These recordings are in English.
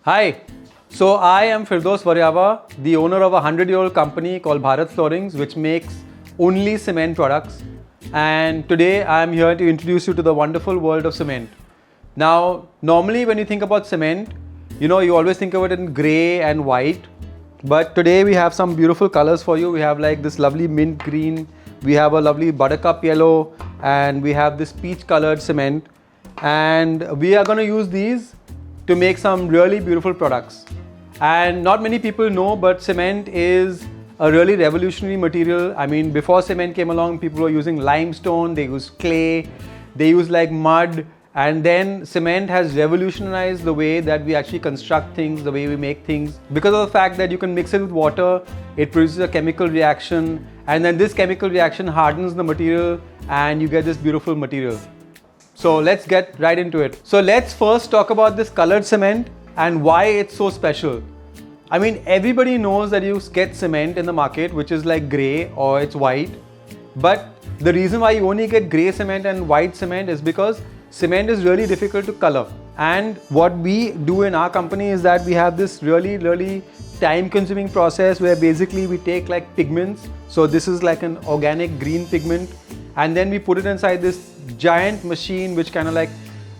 Hi, so I am Firdaus Variava, the owner of a 100-year-old company called Bharat Floorings, which makes only cement products. And today I am here to introduce you to the wonderful world of cement. Now, normally when you think about cement, you always think of it in grey and white. But today we have some beautiful colors for you. We have like this lovely mint green, we have a lovely buttercup yellow, and we have this peach colored cement. And we are going to use these to make some really beautiful products. And not many people know, but cement is a really revolutionary material. I mean, before cement came along, people were using limestone, they used clay, they used like mud, and then cement has revolutionized the way that we actually construct things, the way we make things. Because of the fact that you can mix it with water, it produces a chemical reaction, and then this chemical reaction hardens the material and you get this beautiful material. So let's get right into it. So let's first talk about this colored cement and why it's so special. I mean, everybody knows that you get cement in the market which is like grey or it's white. But the reason why you only get grey cement and white cement is because cement is really difficult to color. And what we do in our company is that we have this really time consuming process where basically we take like pigments. So this is like an organic green pigment, and then we put it inside this giant machine which kind of like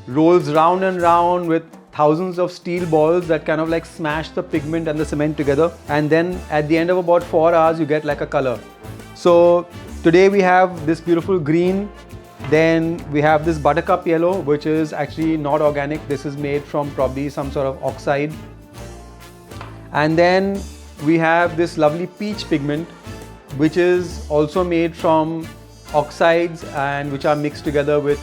rolls round and round with thousands of steel balls that kind of like smash the pigment and the cement together, and then at the end of about 4 hours you get like a color. So today we have this beautiful green, then we have this buttercup yellow which is actually not organic. This is made from probably some sort of oxide, and then we have this lovely peach pigment which is also made from oxides and which are mixed together with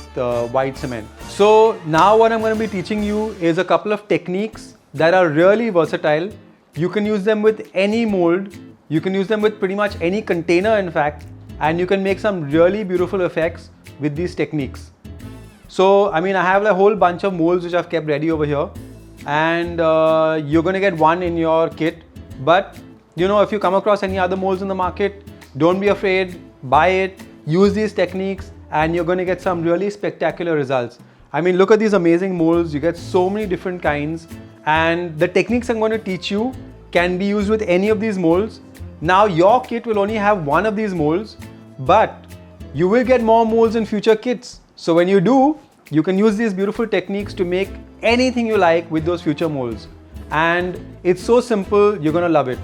white cement. So now what I'm going to be teaching you is a couple of techniques that are really versatile. You can use them with any mold, you can use them with pretty much any container in fact, and you can make some really beautiful effects with these techniques. So I mean, I have a whole bunch of molds which I've kept ready over here, and you're going to get one in your kit. But if you come across any other molds in the market, don't be afraid, buy it. Use these techniques and you're going to get some really spectacular results. I mean, look at these amazing molds. You get so many different kinds, and the techniques I'm going to teach you can be used with any of these molds. Now your kit will only have one of these molds, but you will get more molds in future kits. So when you do, you can use these beautiful techniques to make anything you like with those future molds. And it's so simple, you're going to love it.